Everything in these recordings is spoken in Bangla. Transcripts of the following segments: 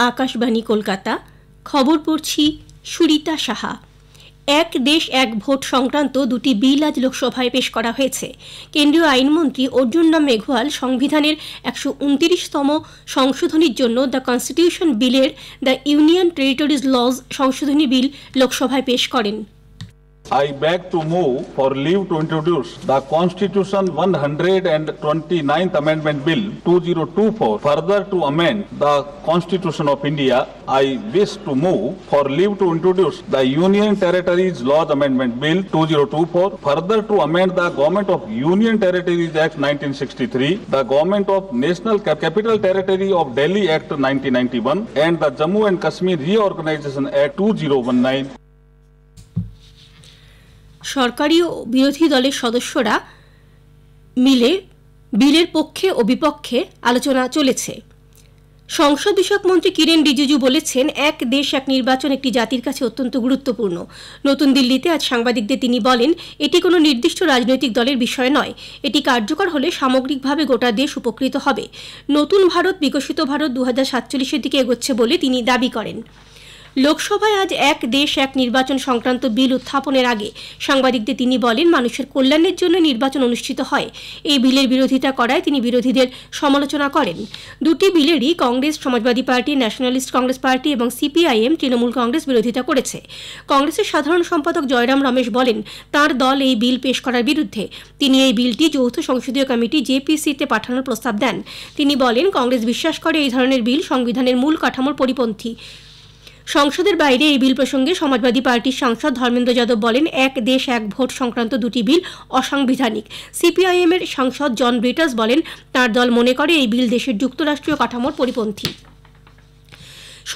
আকাশবাণী কলকাতা। খবর পড়ছি সুরিতা সাহা। এক দেশ এক ভোট সংক্রান্ত দুটি বিল আজ লোকসভায় পেশ করা হয়েছে। কেন্দ্রীয় আইনমন্ত্রী অর্জুন রাম মেঘওয়াল সংবিধানের 129তম সংশোধনীর জন্য দ্য কনস্টিটিউশন বিলের দ্য ইউনিয়ন টেরিটরিজ লজ সংশোধনী বিল লোকসভায় পেশ করেন। I beg to move for leave to introduce the Constitution 129th Amendment Bill 2024. Further to amend the Constitution of India, I wish to move for leave to introduce the Union Territories Laws Amendment Bill 2024. Further to amend the Government of Union Territories Act 1963, the Government of National Capital Territory of Delhi Act 1991, and the Jammu and Kashmir Reorganization Act 2019. সরকারি ও বিরোধী দলের সদস্যরা মিলে বিলের পক্ষে ও বিপক্ষে আলোচনা চলেছে। সংসদ বিষয়ক মন্ত্রী কিরেন রিজিজু বলেছেন, এক দেশ এক নির্বাচন একটি জাতির কাছে অত্যন্ত গুরুত্বপূর্ণ। নতুন দিল্লিতে আজ সাংবাদিকদের তিনি বলেন, এটি কোনো নির্দিষ্ট রাজনৈতিক দলের বিষয় নয়। এটি কার্যকর হলে সামগ্রিকভাবে গোটা দেশ উপকৃত হবে। নতুন ভারত বিকশিত ভারত 2047-এর দিকে এগোচ্ছে বলে তিনি দাবি করেন। লোকসভায় আজ এক দেশ এক নির্বাচন সংক্রান্ত বিল উত্থাপনের আগে সাংবাদিকদের তিনি বলেন, মানুষের কল্যাণের জন্য নির্বাচন অনুষ্ঠিত হয়। এই বিলের বিরোধিতা করায় তিনি বিরোধীদের সমালোচনা করেন। দুটি বিলেরই Congress, Samajwadi Party, Nationalist Congress Party এবং সিপিআইএম, তৃণমূল কংগ্রেস বিরোধিতা করেছে। কংগ্রেসের সাধারণ সম্পাদক জয়রাম রমেশ বলেন, তার দল এই বিল পেশ করার বিরুদ্ধে। তিনি এই বিলটি যৌথ সংসদীয় কমিটি জেপিসিতে পাঠানোর প্রস্তাব দেন। তিনি বলেন, কংগ্রেস বিশ্বাস করে এই ধরনের বিল সংবিধানের মূল কাঠামোর পরিপন্থী। সংসদের বাইরে এই বিল প্রসঙ্গে সমাজবাদী পার্টির সাংসদ ধর্মেন্দ্র যাদব বলেন, এক দেশ এক ভোট সংক্রান্ত দুটি বিল অসাংবিধানিক। সিপিআইএমের সাংসদ জন ব্রিটাস বলেন, তার দল মনে করে এই বিল দেশের যুক্তরাষ্ট্রীয় কাঠামোর পরিপন্থী।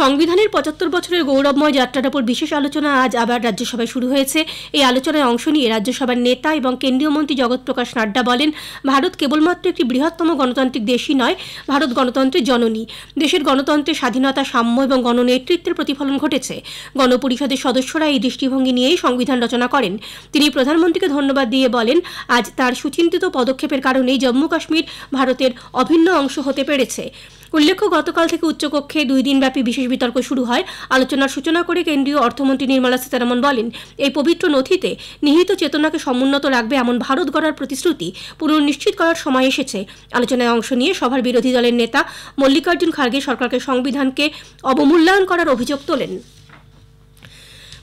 সংবিধানের 75 বছরের গৌরবময় যাত্রার উপর বিশেষ আলোচনা আজ আবার রাজ্যসভায় শুরু হয়েছে। এই আলোচনায় অংশ নিয়ে রাজ্যসভার নেতা এবং কেন্দ্রীয় মন্ত্রী জগৎ প্রকাশ নাড্ডা বলেন, ভারত কেবলমাত্র একটি বৃহত্তম গণতান্ত্রিক দেশই নয়, ভারত গণতন্ত্রের জননী। দেশের গণতন্ত্রের স্বাধীনতা, সাম্য এবং গণনেতৃত্বের প্রতিফলন ঘটেছে। গণপরিষদের সদস্যরা এই দৃষ্টিভঙ্গি নিয়েই সংবিধান রচনা করেন। তিনি প্রধানমন্ত্রীকে ধন্যবাদ দিয়ে বলেন, আজ তার সুচিন্তিত পদক্ষেপের কারণেই জম্মু কাশ্মীর ভারতের অভিন্ন অংশ হতে পেরেছে। উল্লেখ্য, গতকাল থেকে উচ্চকক্ষে 2 দিনব্যাপী বিশেষ বিতর্ক শুরু হয়। আলোচনার সূচনা করে কেন্দ্রীয় অর্থমন্ত্রী নির্মলা সীতারমণ বলেন, এই পবিত্র নথিতে নিহিত চেতনাকে সমুন্নত রাখবে এমন ভারত গড়ার প্রতিশ্রুতি পুনর্নিশ্চিত করার সময় এসেছে। আলোচনায় অংশ নিয়ে সভার বিরোধী দলের নেতা মল্লিকার্জুন খার্গে সরকারকে সংবিধানকে অবমূল্যায়ন করার অভিযোগ তোলেন।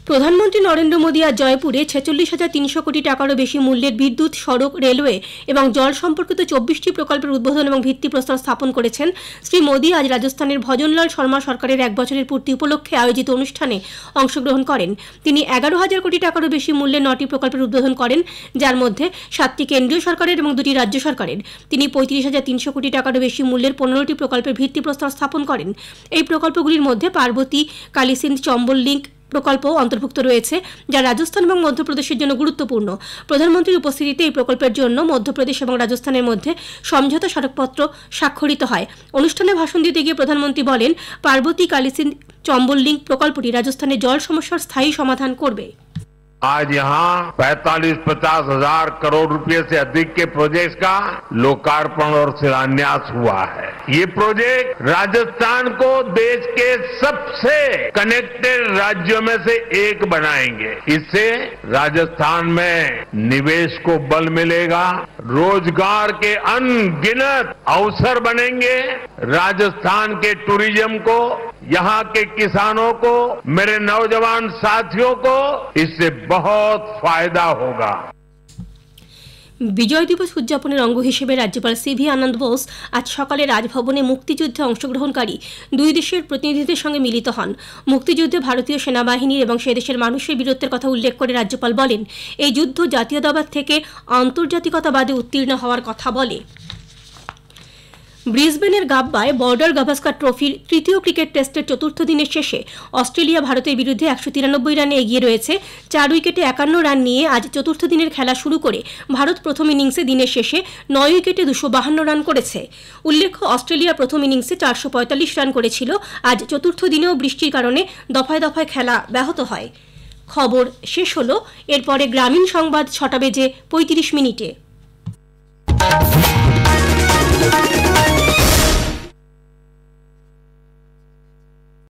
প্রধানমন্ত্রী নরেন্দ্র মোদী আজ জয়পুরে 46,300 কোটি টাকারও বেশি মূল্যের বিদ্যুৎ, সড়ক, রেলওয়ে এবং জল সম্পর্কিত 24টি প্রকল্পের উদ্বোধন এবং ভিত্তিপ্রস্তর স্থাপন করেছেন। শ্রী মোদী আজ রাজস্থানের ভজনলাল শর্মা সরকারের 1 বছরের পূর্তি উপলক্ষে আয়োজিত অনুষ্ঠানে অংশগ্রহণ করেন। তিনি 11,000 কোটি টাকারও বেশি মূল্যের 9টি প্রকল্পের উদ্বোধন করেন, যার মধ্যে 7টি কেন্দ্রীয় সরকারের এবং 2টি রাজ্য সরকারের। তিনি 35,300 কোটি টাকারও বেশি মূল্যের 15টি প্রকল্পের ভিত্তিপ্রস্তর স্থাপন করেন। এই প্রকল্পগুলির মধ্যে পার্বতী, কালিসিন্ধ, চম্বল লিঙ্ক প্রকল্প অন্তর্ভুক্ত রয়েছে, যা রাজস্থান এবং মধ্যপ্রদেশের জন্য গুরুত্বপূর্ণ। প্রধানমন্ত্রীর উপস্থিতিতে এই প্রকল্পের জন্য মধ্যপ্রদেশ এবং রাজস্থানের মধ্যে সমঝোতা স্মারকপত্র স্বাক্ষরিত হয়। অনুষ্ঠানে ভাষণ দিতে গিয়ে প্রধানমন্ত্রী বলেন, পার্বতী, কালিসিন্ধ, চম্বল লিঙ্ক প্রকল্পটি রাজস্থানের জল সমস্যার স্থায়ী সমাধান করবে। आज यहाँ 45-50 हजार करोड़ रुपए से अधिक के प्रोजेक्ट का लोकार्पण और शिलान्यास हुआ है। ये प्रोजेक्ट राजस्थान को देश के सबसे कनेक्टेड राज्यों में से एक बनाएंगे। इससे राजस्थान में निवेश को बल मिलेगा, रोजगार के अनगिनत अवसर बनेंगे। राजस्थान के टूरिज्म को, यहाँ के किसानों को, मेरे नौजवान साथियों को इससे बहुत फायदा होगा। বিজয় দিবস উদযাপনের অঙ্গ হিসেবে রাজ্যপাল সিভি আনন্দ বোস আজ সকালে রাজভবনে মুক্তিযুদ্ধে অংশগ্রহণকারী 2 দেশের প্রতিনিধিদের সঙ্গে মিলিত হন। মুক্তিযুদ্ধে ভারতীয় সেনাবাহিনীর এবং সে দেশের মানুষের বীরত্বের কথা উল্লেখ করে রাজ্যপাল বলেন, এই যুদ্ধ জাতীয়তাবাদ থেকে আন্তর্জাতিকতাবাদে উত্তীর্ণ হওয়ার কথা বলে। ব্রিসবেনের গাব্বায় বর্ডার গাভাস্কার ট্রফির 3য় ক্রিকেট টেস্টের 4র্থ দিনের শেষে অস্ট্রেলিয়া ভারতের বিরুদ্ধে 193 রানে এগিয়ে রয়েছে। 4 উইকেটে 51 রান নিয়ে আজ 4র্থ দিনের খেলা শুরু করে ভারত প্রথম ইনিংসে দিনের শেষে 9 উইকেটে 252 রান করেছে। উল্লেখ্য, অস্ট্রেলিয়া প্রথম ইনিংসে 445 রান করেছিল। আজ 4র্থ দিনেও বৃষ্টির কারণে দফায় দফায় খেলা ব্যাহত হয়। খবর শেষ হলো। এরপরে গ্রামীণ সংবাদ 6টা বেজে 35 মিনিটে।